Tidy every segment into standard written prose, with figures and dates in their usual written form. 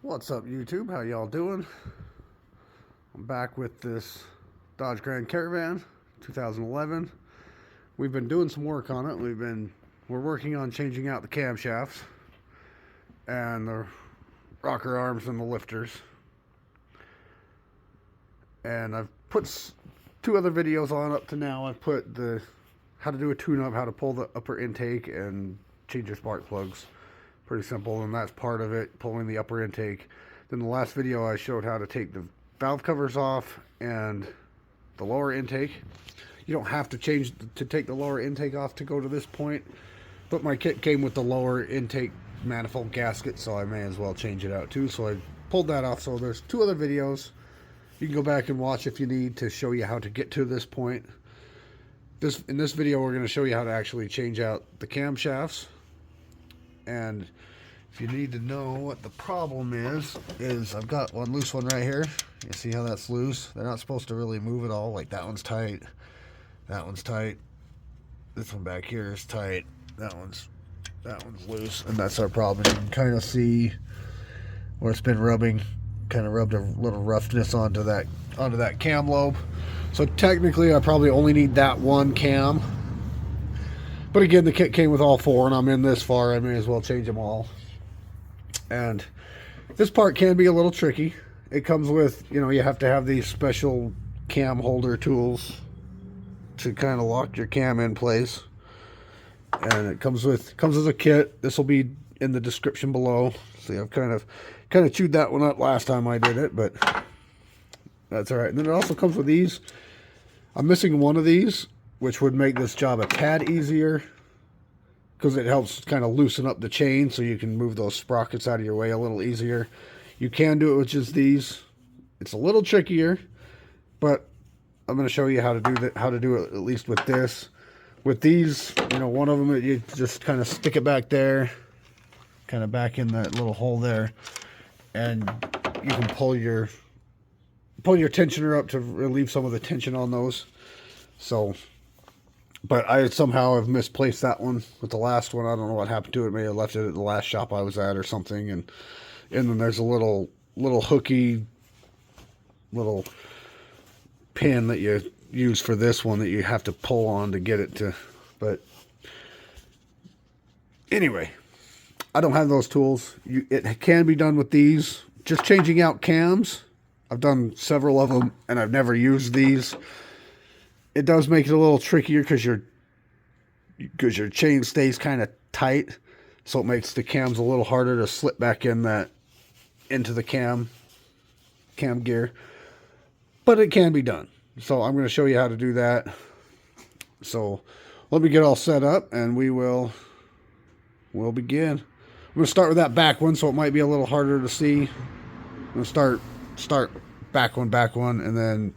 What's up, YouTube? How y'all doing? I'm back with this Dodge Grand Caravan 2011. We've been doing some work on it. We're working on changing out the camshafts and the rocker arms and the lifters. And I've put two other videos on up to now. I've put the how to do a tune-up, how to pull the upper intake and change your spark plugs. Pretty simple, and that's part of it, pulling the upper intake. Then the last video I showed how to take the valve covers off and the lower intake. You don't have to take the lower intake off to go to this point, but my kit came with the lower intake manifold gasket, so I may as well change it out too. So I pulled that off. So there's two other videos you can go back and watch if you need to show you how to get to this point. In this video we're going to show you how to actually change out the camshafts. And if you need to know what the problem is I've got one loose one right here. You see how that's loose? They're not supposed to really move at all. Like that one's tight. That one's tight. This one back here is tight. That one's loose, and that's our problem. You can kind of see where it's been rubbing, kind of rubbed a little roughness onto that cam lobe. So technically I probably only need that one cam. But again, the kit came with all four, and I'm in this far, I may as well change them all. And this part can be a little tricky. It comes with, you have to have these special cam holder tools to kind of lock your cam in place. And it comes as a kit. This will be in the description below. See, I've kind of chewed that one up last time I did it, but that's all right. And then it also comes with these. I'm missing one of these, which would make this job a tad easier because it helps kind of loosen up the chain so you can move those sprockets out of your way a little easier. You can do it with just these. It's a little trickier, but I'm going to show you how to do it at least with this. With these, one of them, you just kind of stick it back there, kind of back in that little hole there, and you can pull your tensioner up to relieve some of the tension on those. So, but I somehow have misplaced that one with the last one. I don't know what happened to it. Maybe I left it at the last shop I was at or something. And then there's a little hooky little pin that you use for this one that you have to pull on to get it to. But anyway, I don't have those tools. It can be done with these. Just changing out cams. I've done several of them, and I've never used these. It does make it a little trickier because your chain stays kind of tight, so it makes the cams a little harder to slip back into the cam gear. But it can be done. So I'm going to show you how to do that. So let me get all set up, and we'll begin. I'm going to start with that back one, so it might be a little harder to see. I'm going to start back one, and then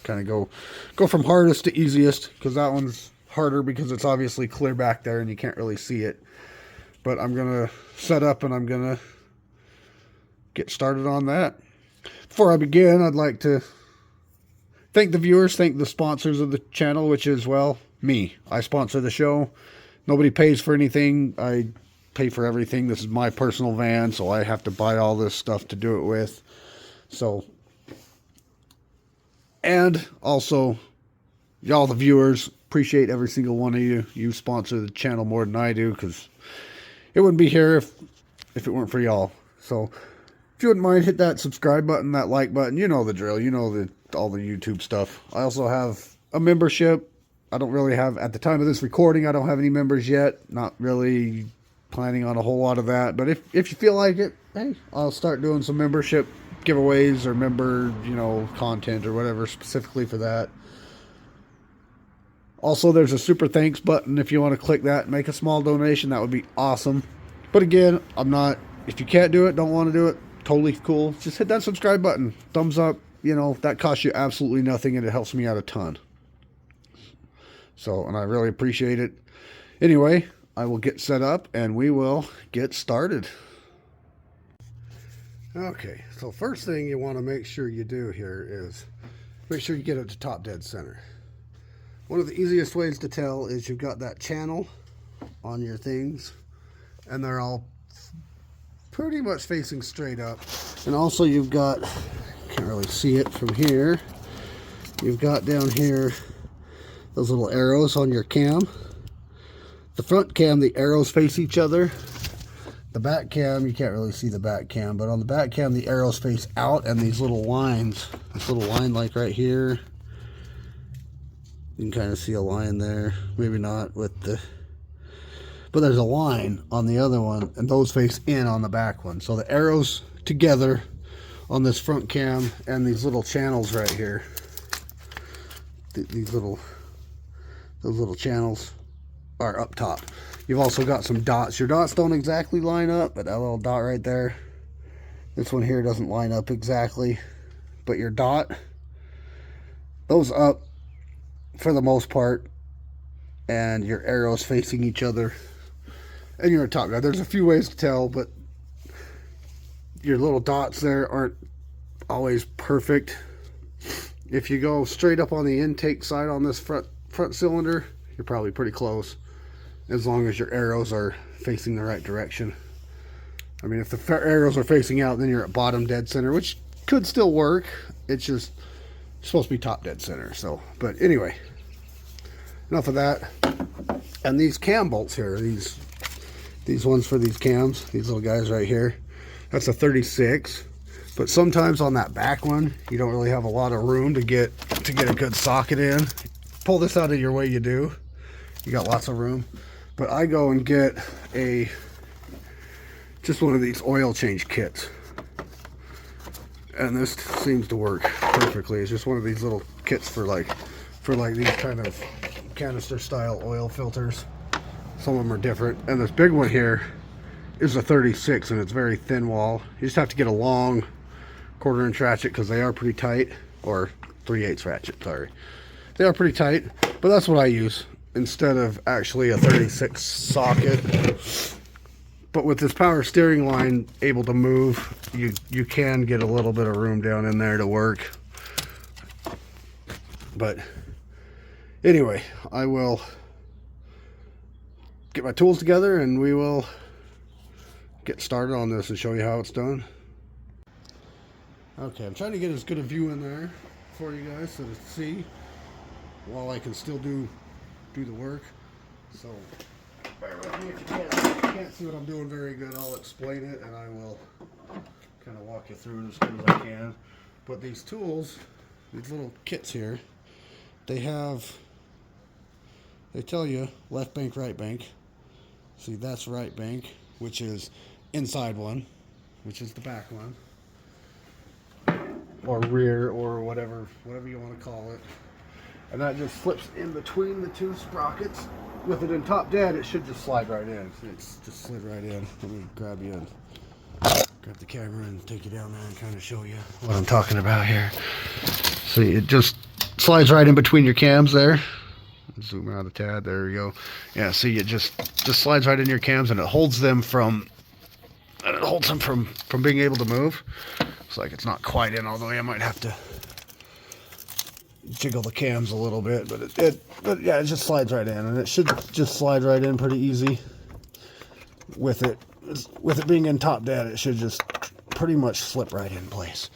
kind of go from hardest to easiest, because that one's harder because it's obviously clear back there and you can't really see it. But I'm gonna set up and I'm gonna get started on that. Before I begin, I'd like to thank the viewers, thank the sponsors of the channel, which is, well, me. I sponsor the show. Nobody pays for anything. I pay for everything. This is my personal van, so I have to buy all this stuff to do it with. So, and also, y'all, the viewers, appreciate every single one of you. You sponsor the channel more than I do, because it wouldn't be here if it weren't for y'all. So, if you wouldn't mind, hit that subscribe button, that like button. You know the drill. You know all the YouTube stuff. I also have a membership. I don't really have, at the time of this recording, I don't have any members yet. Not really planning on a whole lot of that. But if you feel like it, hey, I'll start doing some membership giveaways or member, content or whatever specifically for that. Also, there's a super thanks button if you want to click that and make a small donation. That would be awesome. But again, if you can't do it, don't want to do it, totally cool. Just hit that subscribe button. Thumbs up. That costs you absolutely nothing, and it helps me out a ton. So, and I really appreciate it. Anyway, I will get set up and we will get started. Okay, so first thing you want to make sure you do here is make sure you get it to top dead center. One of the easiest ways to tell is you've got that channel on your things and they're all pretty much facing straight up. And also you've got, can't really see it from here, you've got down here those little arrows on your cam. The front cam, the arrows face each other. The back cam, you can't really see the back cam, but on the back cam the arrows face out, and these little lines, this little line like right here, you can kind of see a line there, maybe not with the, but there's a line on the other one, and those face in on the back one. So the arrows together on this front cam, and these little channels right here, those little channels are up top. You've also got some dots. Your dots don't exactly line up, but that little dot right there, this one here doesn't line up exactly, but your dot, those up for the most part, and your arrows facing each other, and you're a top guy. There's a few ways to tell, but your little dots there aren't always perfect. If you go straight up on the intake side on this front cylinder, you're probably pretty close, as long as your arrows are facing the right direction. I mean, if the arrows are facing out, then you're at bottom dead center, which could still work. It's just supposed to be top dead center. So, but anyway, enough of that. And these cam bolts here, these ones for these cams, these little guys right here, that's a 36. But sometimes on that back one, you don't really have a lot of room to get a good socket in. Pull this out of your way, you do. You got lots of room. But I go and get just one of these oil change kits. And this seems to work perfectly. It's just one of these little kits for like these kind of canister style oil filters. Some of them are different. And this big one here is a 36, and it's very thin wall. You just have to get a long 1/4 inch ratchet, because they are pretty tight, or 3/8 ratchet, sorry. They are pretty tight, but that's what I use instead of actually a 36 socket. But with this power steering line able to move, you can get a little bit of room down in there to work. But anyway, I will get my tools together and we will get started on this and show you how it's done. Okay, I'm trying to get as good a view in there for you guys so to see while I can still do the work. So bear with me if you can't see what I'm doing very good. I'll explain it and I will kind of walk you through it as good as I can. But these tools, these little kits here, they tell you left bank, right bank. See, that's right bank, which is inside one, which is the back one, or rear, or whatever you want to call it. And that just slips in between the two sprockets. With it in top dead, it should just slide right in. It's just slid right in. Let me grab you and grab the camera and take you down there and kind of show you what I'm talking about here. See, it just slides right in between your cams there. Zoom out a tad. There we go. Yeah, see, it just slides right in your cams, and it holds them from being able to move. It's like it's not quite in all the way. I might have to jiggle the cams a little bit, but yeah, it just slides right in, and it should just slide right in pretty easy. With it being in top dead, it should just pretty much slip right in place,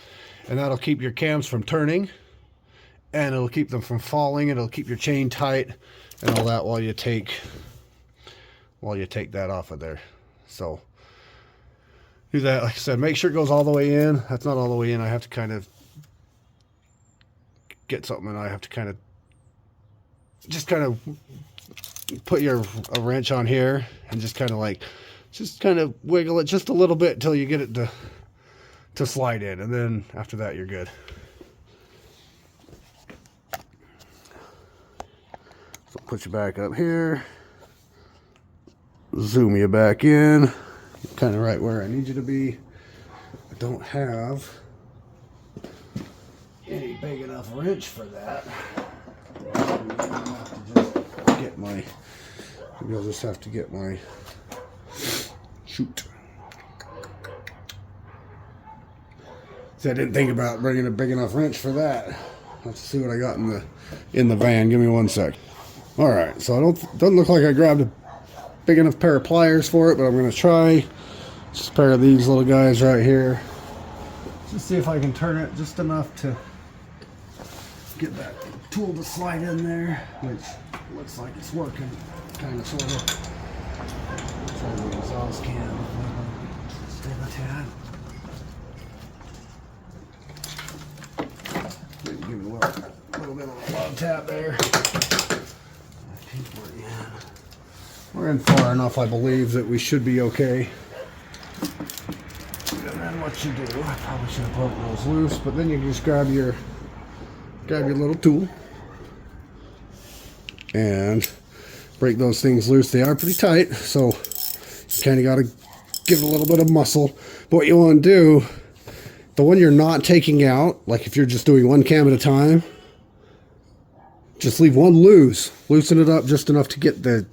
and that'll keep your cams from turning, and it'll keep them from falling. It'll keep your chain tight and all that while you take that off of there. So do that, like I said, make sure it goes all the way in. That's not all the way in. I have to kind of get something, and I have to kind of put a wrench on here and just kind of wiggle it just a little bit until you get it to slide in, and then after that you're good. So put you back up here, zoom you back in, kind of right where I need you to be. I don't have any big enough wrench for that. Maybe I'll just have to get my shoot. See, I didn't think about bringing a big enough wrench for that. Let's see what I got in the van. Give me one sec. All right, so doesn't look like I grabbed a big enough pair of pliers for it, but I'm going to try Just a pair of these little guys right here. Just see if I can turn it just enough to get that tool to slide in there, which looks like it's working, kind of, sort of. Try the exhaust can. Stay the tad. Maybe give it a little bit of a love tap there. I think we're in far enough, I believe, that we should be okay. And then what you do, I probably should have broken those loose, but then you just grab your little tool and break those things loose. They are pretty tight, so you kind of got to give it a little bit of muscle. But what you want to do, the one you're not taking out, like if you're just doing one cam at a time, just leave one loose. Loosen it up just enough to get the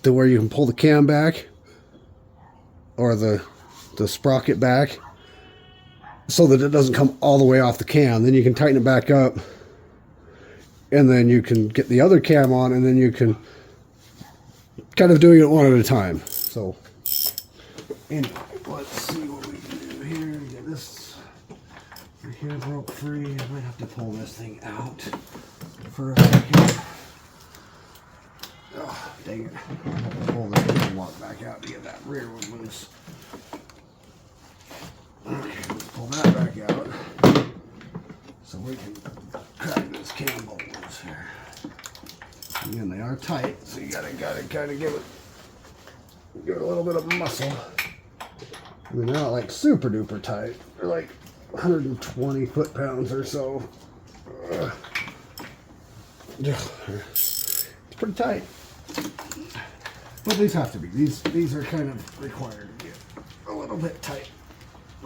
where you can pull the cam back or the sprocket back so that it doesn't come all the way off the cam. Then you can tighten it back up, and then you can get the other cam on, and then you can kind of doing it one at a time. So anyway, let's see what we can do here. Get this right here broke free. I might have to pull this thing out for a second. Oh, dang it. I have to pull this and walk back out to get that rear one loose. Okay, let's pull that back out so we can crack this cam bolt loose here. Again, they are tight, so you gotta kind of give it a little bit of muscle. I mean, they're not like super duper tight. They're like 120 foot-pounds or so. It's pretty tight. But these have to be. These are kind of required to get a little bit tight.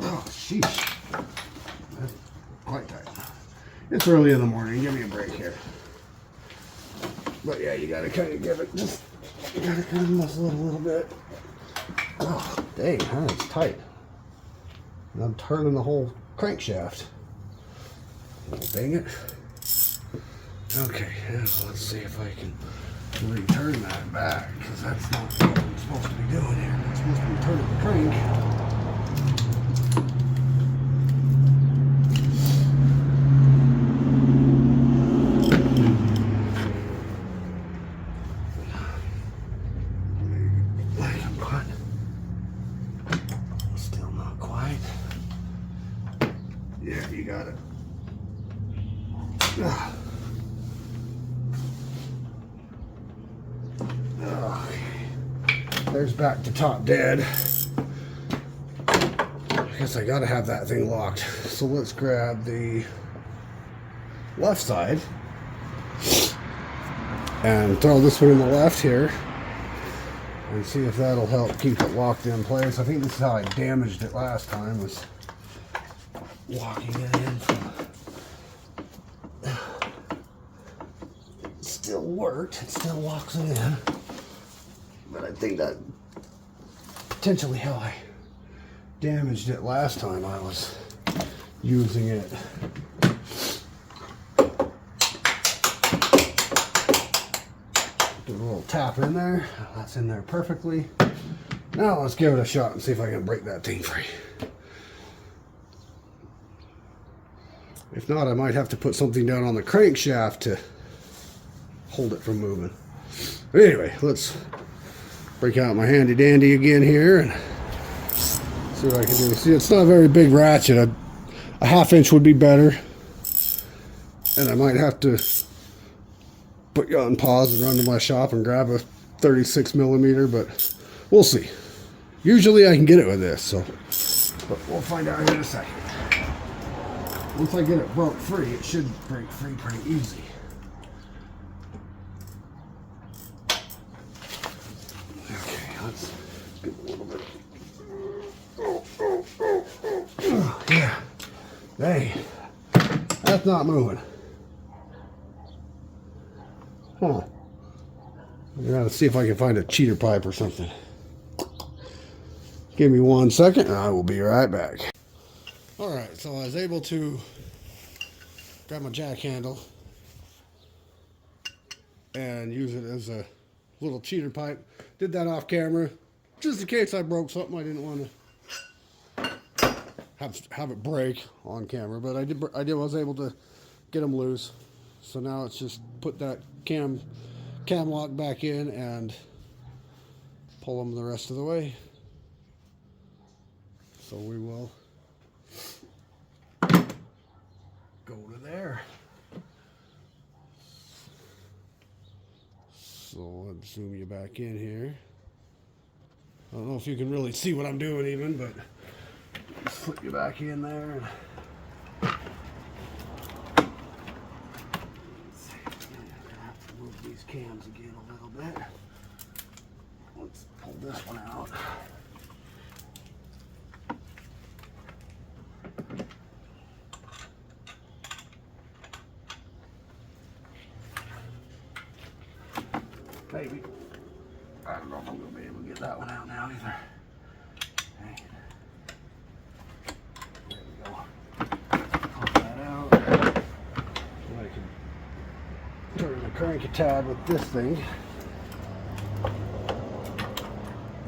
Oh, sheesh. That's quite tight. It's early in the morning. Give me a break here. But yeah, you gotta kind of give it just, you gotta kind of muscle it a little bit. Oh, dang, that's tight. And I'm turning the whole crankshaft. Oh, dang it. Okay, yeah, let's see if I can return that back, because that's not what I'm supposed to be doing here. I'm supposed to be turning the crank. Still not quite. Yeah, you got it. There's back to top dead. I guess I gotta have that thing locked. So let's grab the left side and throw this one in the left here and see if that'll help keep it locked in place. I think this is how I damaged it last time, was locking it in from... It still worked, it still locks it in. But I think that potentially how I damaged it last time I was using it. Do a little tap in there. That's in there perfectly. Now let's give it a shot and see if I can break that thing free. If not, I might have to put something down on the crankshaft to hold it from moving. But anyway, let's break out my handy dandy again here and see what I can do. See, it's not a very big ratchet. A 1/2 inch would be better. And I might have to put you on pause and run to my shop and grab a 36 millimeter, but we'll see. Usually I can get it with this, so, but we'll find out here in a second. Once I get it broke free, it should break free pretty easy. Let's get a little bit. Oh, yeah. Hey, that's not moving. Huh. I gotta see if I can find a cheater pipe or something. Give me 1 second and I will be right back. Alright, so I was able to grab my jack handle and use it as a little cheater pipe. Did that off camera just in case I broke something. I didn't want to have it break on camera, but I was able to get them loose. So now it's just put that cam lock back in and pull them the rest of the way. So we will go to there. So let's zoom you back in here. I don't know if you can really see what I'm doing even, but slip you back in there. And see, I'm gonna have to move these cams again a little bit. Let's pull this one out. Maybe. I don't know if I'm going to be able to get that one out now either. Okay. There we go. Pop that out. And I can turn the crank a tad with this thing.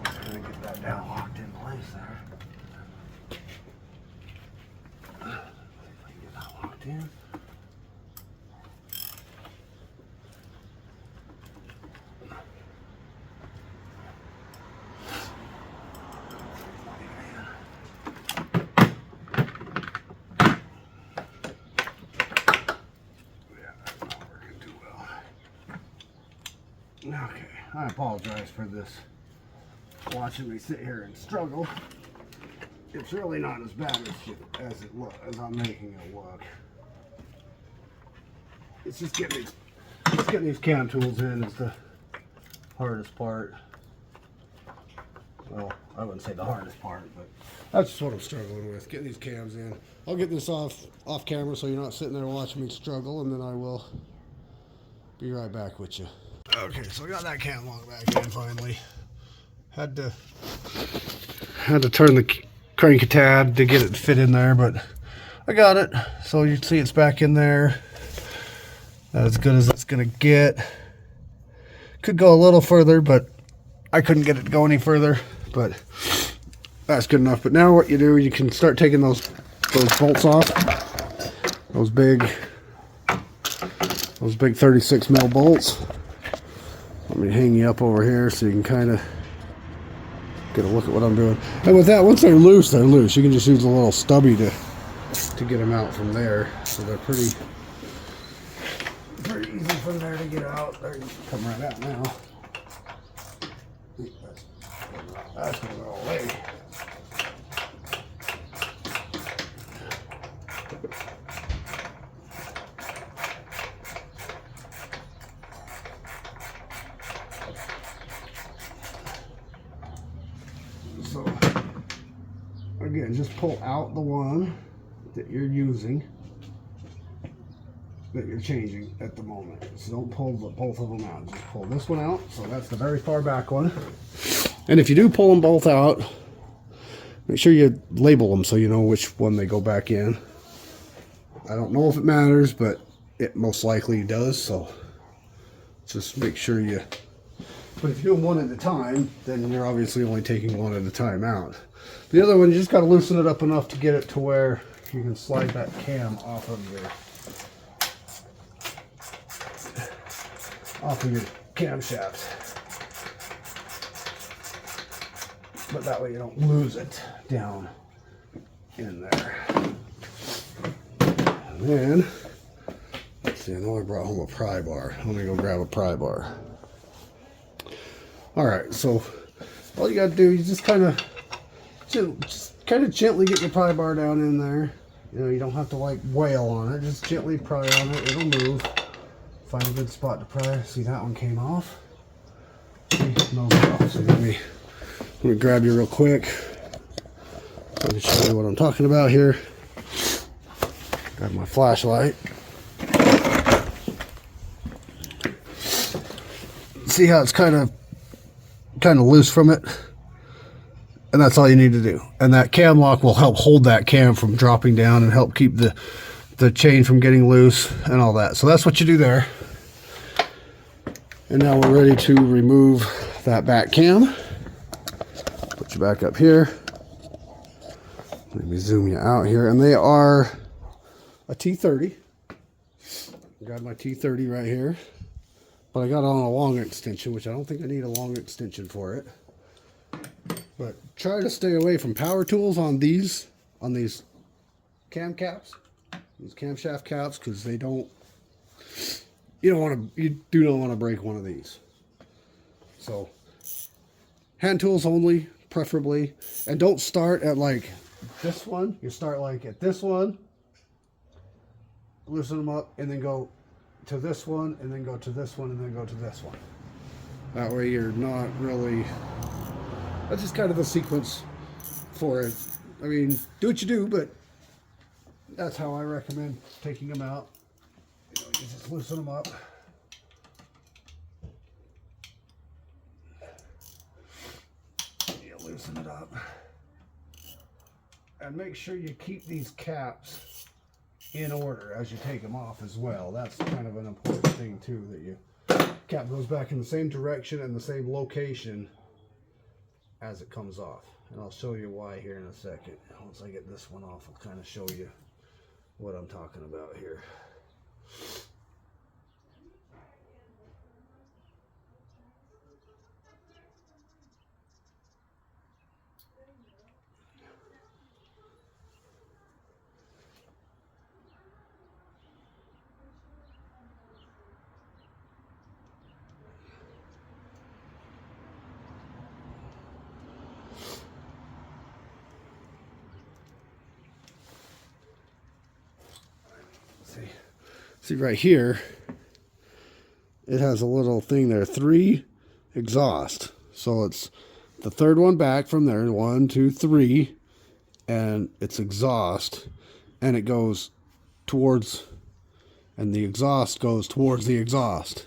Trying to get that down locked in place there. See if I can get that locked in. Okay, I apologize for this, watching me sit here and struggle. It's really not as bad as I'm making it look. It's just getting these cam tools in is the hardest part. Well, I wouldn't say the hardest part, but that's just what I'm struggling with, getting these cams in. I'll get this off camera so you're not sitting there watching me struggle, and then I will be right back with you. Okay, so I got that cam lock back in finally. Had to turn the crank a tad to get it to fit in there, but I got it. So you can see it's back in there. As good as it's gonna get. Could go a little further, but I couldn't get it to go any further. But that's good enough. But now what you do, you can start taking those bolts off. Those big 36 mil bolts. Let me hang you up over here so you can kind of get a look at what I'm doing. And with that, once they're loose, they're loose. You can just use a little stubby to get them out from there. So they're pretty easy from there to get out. There, you can come right out now. That's going to go away. So, again, just pull out the one that you're using, that you're changing at the moment. So don't pull both of them out. Just pull this one out. So that's the very far back one. And if you do pull them both out, make sure you label them so you know which one they go back in. I don't know if it matters, but it most likely does. So just make sure you... But if you do them one at a time, then you're obviously only taking one at a time out. The other one, you just got to loosen it up enough to get it to where you can slide that cam off of your camshaft. But that way you don't lose it down in there. And then, let's see, I know I brought home a pry bar. Let me go grab a pry bar. Alright, so all you gotta do is just kind of gently get your pry bar down in there. You know, you don't have to like wail on it, just gently pry on it, it'll move. Find a good spot to pry. See, that one came off. No, so let me grab you real quick. Let me show you what I'm talking about here. Grab my flashlight. See how it's kind of loose from it? And that's all you need to do. And that cam lock will help hold that cam from dropping down and help keep the chain from getting loose and all that. So that's what you do there. And now we're ready to remove that back cam. Put you back up here. Let me zoom you out here. And they are a T30. Got my T30 right here. But I got it on a long extension, which I don't think I need a long extension for it. But try to stay away from power tools on these cam caps, these camshaft caps, because they don't. You do not want to break one of these. So hand tools only, preferably, and don't start at like this one. You start like at this one, loosen them up, and then go to this one, and then go to this one, and then go to this one. That way you're not really. That's just kind of a sequence for it. I mean, do what you do, but that's how I recommend taking them out. You just loosen them up. You loosen it up. And make sure you keep these caps in order as you take them off as well. That's kind of an important thing too, that your cap goes back in the same direction and the same location as it comes off. And I'll show you why here in a second. Once I get this one off, I'll kind of show you what I'm talking about here. See right here, it has a little thing there, 3 exhaust. So it's the third one back from there, 1, 2, 3, and it's exhaust, and it goes towards, and the exhaust goes towards the exhaust.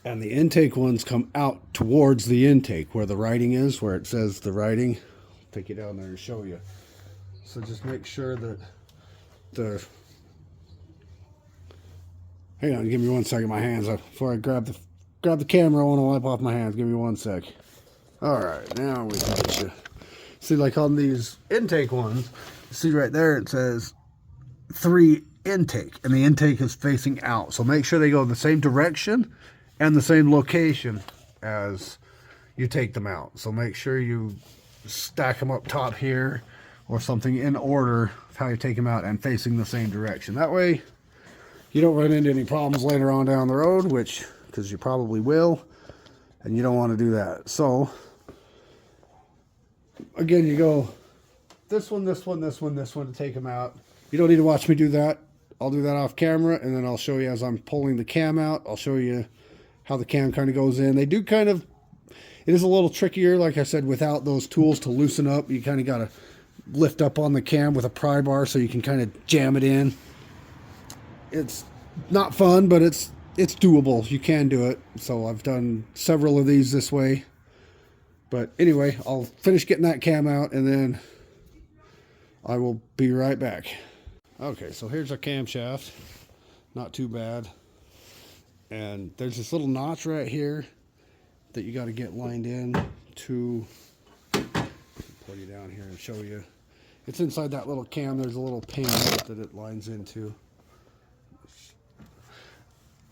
And the intake ones come out towards the intake, where the writing is, where it says the writing. I'll take you down there and show you. So just make sure that hang on, give me 1 second. My hands up before I grab the camera. I want to wipe off my hands. Give me 1 sec. All right, now we can get you. See, like on these intake ones, see right there it says 3 intake, and the intake is facing out. So make sure they go the same direction and the same location as you take them out. So make sure you stack them up top here or something in order of how you take them out and facing the same direction. That way you don't run into any problems later on down the road, which, because you probably will, and you don't want to do that. So again, you go this one, this one, this one, this one to take them out. You don't need to watch me do that. I'll do that off camera, and then I'll show you as I'm pulling the cam out. I'll show you how the cam kind of goes in. They do kind of, it is a little trickier, like I said, without those tools to loosen up. You kind of got to lift up on the cam with a pry bar so you can kind of jam it in. It's not fun, but it's doable. You can do it. So I've done several of these this way. But anyway, I'll finish getting that cam out, and then I will be right back. Okay, so here's our camshaft. Not too bad. And there's this little notch right here that you got to get lined in to pull you down here and show you. It's inside that little cam. There's a little pin that it lines into.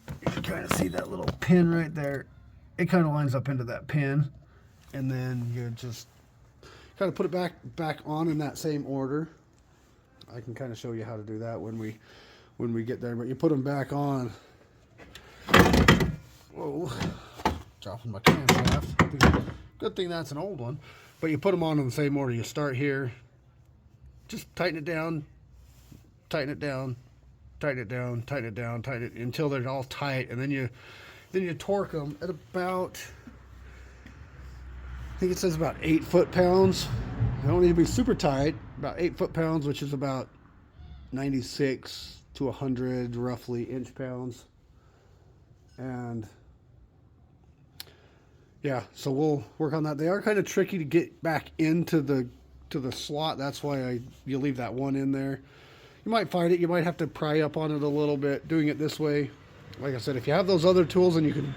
You can kind of see that little pin right there. It kind of lines up into that pin, and then you just kind of put it back on in that same order. I can kind of show you how to do that when we get there, but you put them back on. Whoa, dropping my camshaft. Good thing that's an old one. But you put them on in the same order. You start here, just tighten it down, tighten it down, tighten it down, tighten it down, tighten it until they're all tight, and then you torque them at about, I think it says about 8 foot-pounds. They don't need to be super tight. About 8 foot-pounds, which is about 96 to 100 roughly inch-pounds. And yeah, so we'll work on that. They are kind of tricky to get back into the slot. That's why you leave that one in there. You might find it. You might have to pry up on it a little bit doing it this way. Like I said, if you have those other tools and you can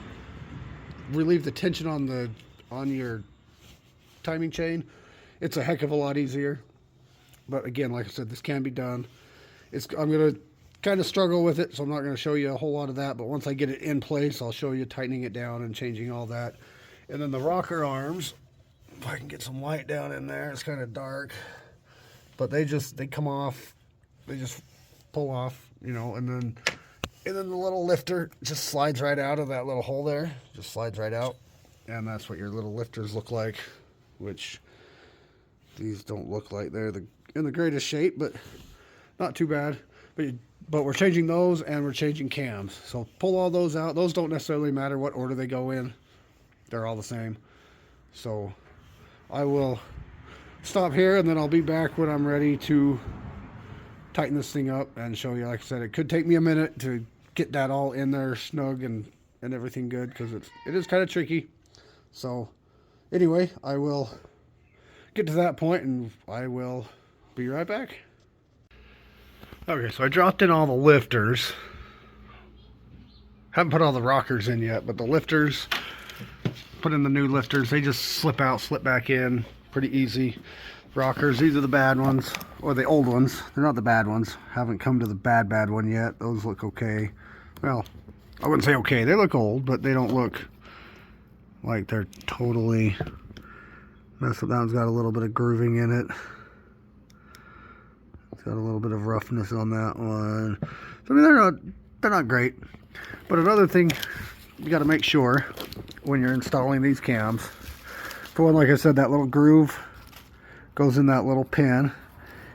relieve the tension on your timing chain, it's a heck of a lot easier. But again, like I said, this can be done. I'm going to kind of struggle with it, so I'm not going to show you a whole lot of that. But once I get it in place, I'll show you tightening it down and changing all that. And then the rocker arms, if I can get some light down in there, it's kind of dark. But they come off, they just pull off, you know, and then the little lifter just slides right out of that little hole there. Just slides right out. And that's what your little lifters look like, which these don't look like they're in the greatest shape, but not too bad. But we're changing those and we're changing cams. So pull all those out. Those don't necessarily matter what order they go in. They're all the same. So I will stop here and then I'll be back when I'm ready to tighten this thing up and show you. Like I said, it could take me a minute to get that all in there snug and everything good, because it is kind of tricky. So anyway, I will get to that point and I will be right back. Okay, so I dropped in all the lifters. Haven't put all the rockers in yet, but the lifters, put in the new lifters. They just slip out, slip back in, pretty easy. Rockers, these are the bad ones, or the old ones. They're not the bad ones. Haven't come to the bad one yet. Those look okay. Well, I wouldn't say okay. They look old, but they don't look like they're totally messed up. That one's got a little bit of grooving in it. It's got a little bit of roughness on that one. So, I mean, they're not great. But another thing you got to make sure when you're installing these cams, for one, like I said, that little groove goes in that little pin,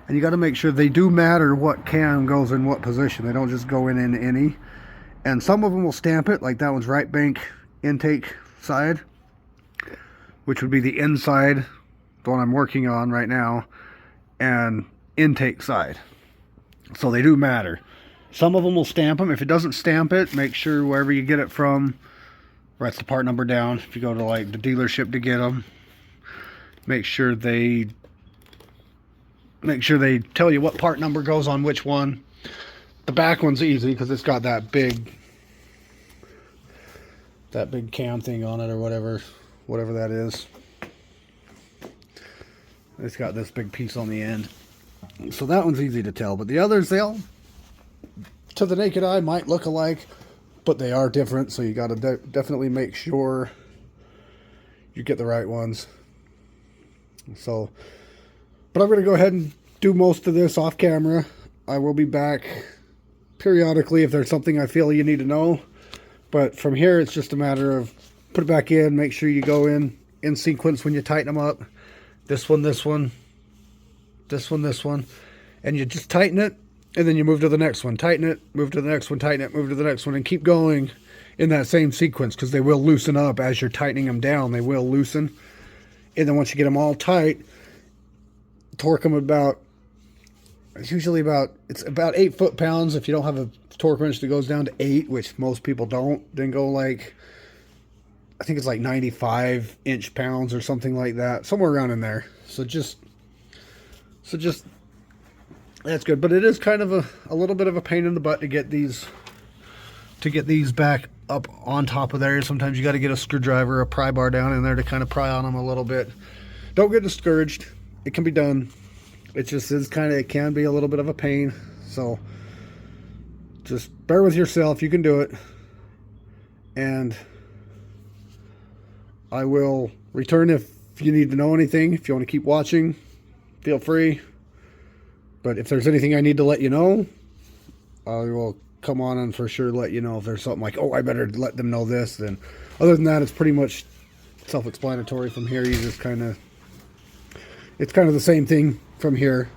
and you got to make sure they do matter what cam goes in what position. They don't just go in any. And some of them will stamp it, like that one's right bank intake side, which would be the inside, the one I'm working on right now, and intake side. So they do matter. Some of them will stamp them. If it doesn't stamp it, make sure wherever you get it from, writes the part number down. If you go to like the dealership to get them, make sure they tell you what part number goes on which one. The back one's easy because it's got that big cam thing on it, or whatever that is. It's got this big piece on the end, so that one's easy to tell. But the others, they all, to the naked eye, might look alike, but they are different. So you got to definitely make sure you get the right ones. So, but I'm going to go ahead and do most of this off camera. I will be back periodically if there's something I feel you need to know. But from here, it's just a matter of put it back in, make sure you go in sequence when you tighten them up. This one, this one, this one, this one. And you just tighten it, and then you move to the next one. Tighten it, move to the next one, tighten it, move to the next one, and keep going in that same sequence, because they will loosen up as you're tightening them down. They will loosen. And then once you get them all tight, torque them about, it's about 8 foot-pounds. If you don't have a torque wrench that goes down to 8, which most people don't, then go like, I think it's like 95 inch-pounds or something like that, somewhere around in there. So just that's good. But it is kind of a little bit of a pain in the butt to get these back up on top of there. Sometimes you got to get a screwdriver, a pry bar down in there to kind of pry on them a little bit. Don't get discouraged. It can be done. It just is it can be a little bit of a pain. So just bear with yourself. You can do it. And I will return if you need to know anything. If you want to keep watching, feel free. But if there's anything I need to let you know, I will come on and for sure let you know. If there's something like, oh, I better let them know this, then other than that, it's pretty much self-explanatory from here. You just it's kind of the same thing from here.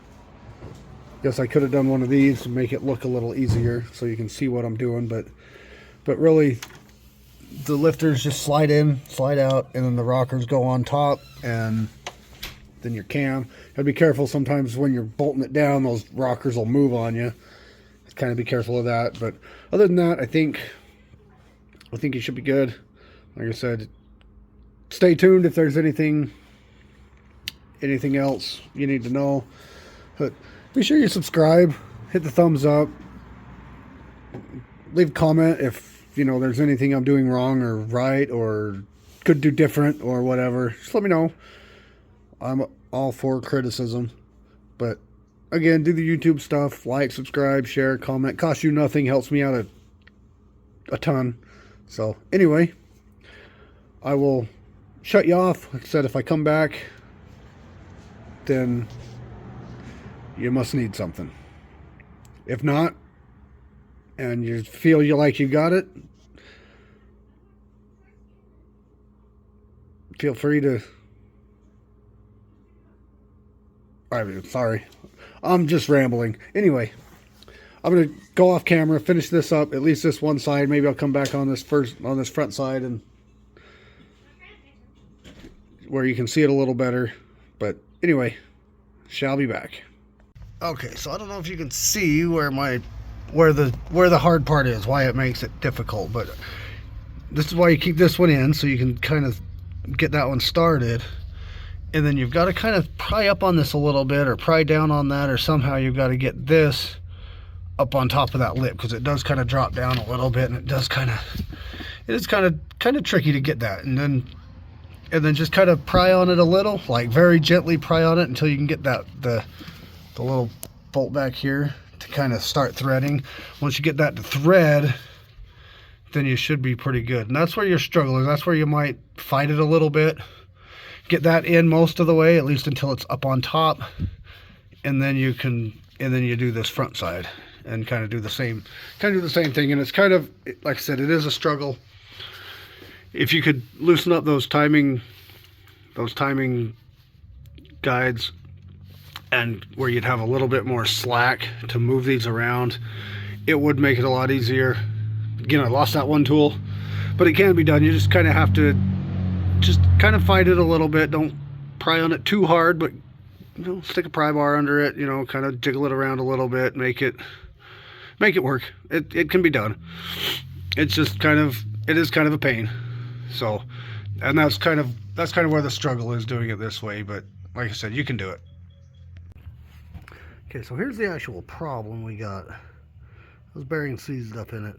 Guess I could have done one of these to make it look a little easier so you can see what I'm doing, but really the lifters just slide in, slide out, and then the rockers go on top, and then your cam. Gotta be careful sometimes when you're bolting it down, those rockers will move on you. Kind of be careful of that. But other than that, I think you should be good. Like I said, stay tuned if there's anything else you need to know. But be sure you subscribe, hit the thumbs up, leave a comment if there's anything I'm doing wrong or right or could do different or whatever. Just let me know. I'm all for criticism, but again, do the YouTube stuff. Like, subscribe, share, comment. Costs you nothing. Helps me out a ton. So anyway, I will shut you off. Like I said, if I come back, then you must need something. If not, and you feel like you got it, feel free to... sorry, I'm just rambling. Anyway, I'm gonna go off camera, finish this up, at least this one side. Maybe I'll come back on this front side and where you can see it a little better. But anyway, shall be back. Okay, so I don't know if you can see where the hard part is, why it makes it difficult, but this is why you keep this one in, so you can kind of get that one started. And then you've got to kind of pry up on this a little bit, or pry down on that, or somehow you've got to get this up on top of that lip, because it does kind of drop down a little bit, and it is kind of tricky to get that. And then just kind of pry on it a little, like very gently pry on it until you can get that the little bolt back here to kind of start threading. Once you get that to thread, then you should be pretty good. And that's where your struggle is. That's where you might fight it a little bit. Get that in most of the way, at least until it's up on top, and then you do this front side and kind of do the same thing. And it's kind of, like I said, it is a struggle. If you could loosen up those timing guides, and where you'd have a little bit more slack to move these around, it would make it a lot easier. Again, I lost that one tool, but it can be done. You just kind of have to just kind of fight it a little bit. Don't pry on it too hard, but stick a pry bar under it, kind of jiggle it around a little bit, make it work. It can be done. It's just it is kind of a pain. So, and that's kind of where the struggle is, doing it this way. But like I said, you can do it. Okay, so here's the actual problem we got. Those bearings seized up in it,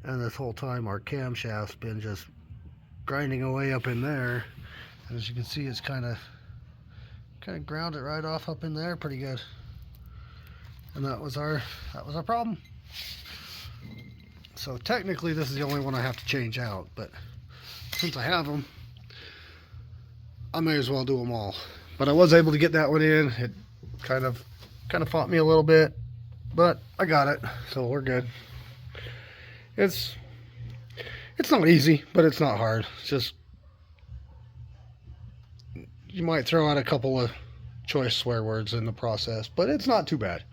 and this whole time our camshaft's been just grinding away up in there. And as you can see, it's kind of ground it right off up in there pretty good. And that was our problem. So technically this is the only one I have to change out, but since I have them, I may as well do them all. But I was able to get that one in. It kind of fought me a little bit, but I got it, so we're good. It's not easy, but it's not hard. It's just, you might throw out a couple of choice swear words in the process, but it's not too bad.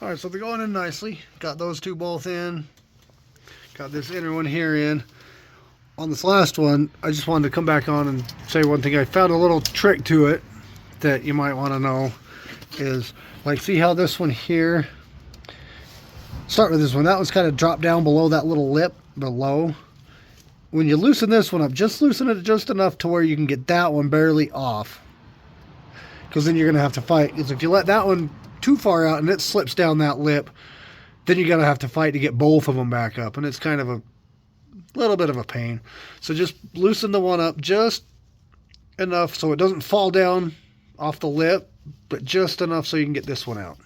Alright, so they're going in nicely. Got those two both in. Got this inner one here in. On this last one, I just wanted to come back on and say one thing. I found a little trick to it that you might want to know is, like, see how this one here, start with this one, that one's kind of dropped down below that little lip below. When you loosen this one up, just loosen it just enough to where you can get that one barely off, because then you're going to have to fight. Because if you let that one too far out and it slips down that lip, then you're going to have to fight to get both of them back up, and it's kind of a little bit of a pain. So just loosen the one up just enough so it doesn't fall down off the lip, but just enough so you can get this one out,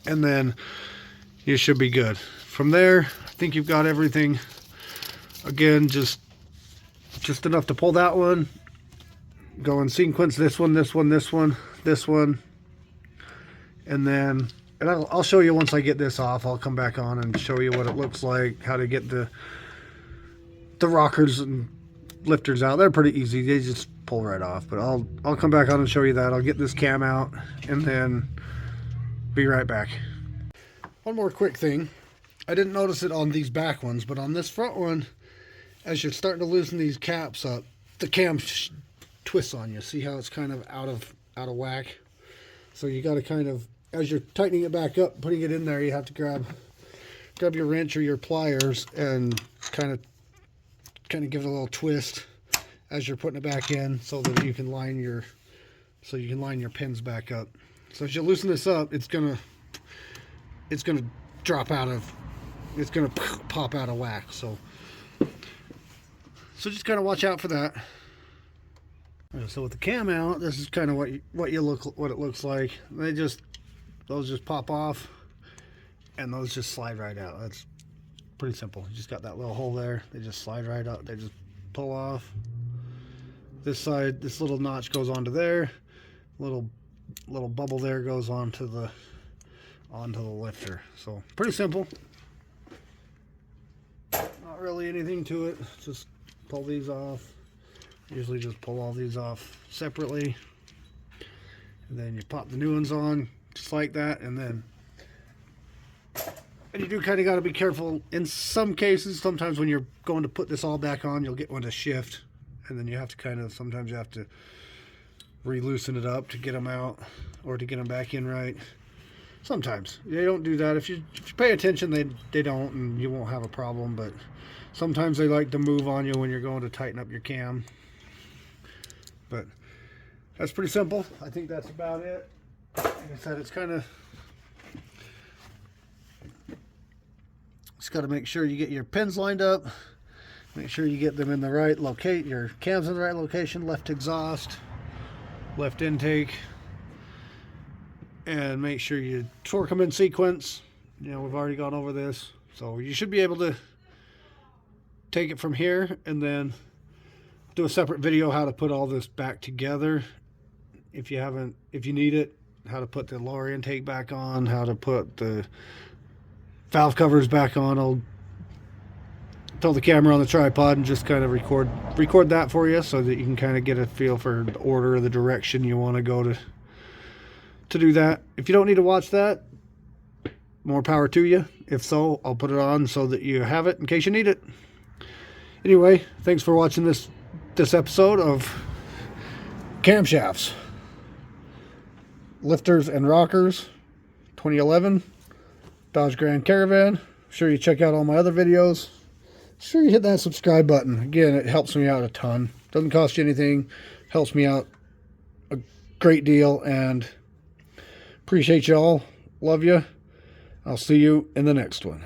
and then you should be good. From there, I think you've got everything. Again, just enough to pull that one, go in sequence, this one, this one, this one, this one, and then, and I'll show you once I get this off. I'll come back on and show you what it looks like, how to get the rockers and lifters out. They're pretty easy, they just pull right off. But I'll come back on and show you that. I'll get this cam out and then be right back. One more quick thing, I didn't notice it on these back ones, but on this front one, as you're starting to loosen these caps up, the cam twists on you. See how it's kind of out of whack? So you got to kind of, as you're tightening it back up, putting it in there, you have to grab your wrench or your pliers and kind of give it a little twist as you're putting it back in, so that you can line your pins back up. So as you loosen this up, it's gonna drop out of, it's gonna pop out of whack. So So just kind of watch out for that. So with the cam mount, this is kind of what it looks like. Those just pop off, and those just slide right out. That's pretty simple. You just got that little hole there. They just slide right out. They just pull off. This side, this little notch goes onto there. Little bubble there goes onto the lifter. So pretty simple. Not really anything to it. Just pull these off. Usually just pull all these off separately, and then you pop the new ones on just like that. And you do kind of got to be careful in some cases. Sometimes when you're going to put this all back on, you'll get one to shift, and then you have to sometimes you have to re-loosen it up to get them out or to get them back in right. Sometimes they don't do that. If you pay attention, they don't, and you won't have a problem. But sometimes they like to move on you when you're going to tighten up your cam. But that's pretty simple. I think that's about it. Like I said, it's got to make sure you get your pins lined up. Make sure you get them in the right location. Your cam's in the right location. Left exhaust, left intake, and make sure you torque them in sequence. You know, we've already gone over this, so you should be able to take it from here and then do a separate video how to put all this back together if you need it, how to put the lower intake back on, how to put the valve covers back on. I'll throw the camera on the tripod and just kind of record that for you so that you can kind of get a feel for the order or the direction you want to go to do that. If you don't need to watch that, more power to you. If so, I'll put it on so that you have it in case you need it. Anyway, thanks for watching this episode of Camshafts, Lifters and Rockers 2011 Dodge Grand Caravan. Sure you check out all my other videos. Sure you hit that subscribe button. Again, it helps me out a ton. Doesn't cost you anything. Helps me out a great deal, and appreciate y'all. Love you. I'll see you in the next one.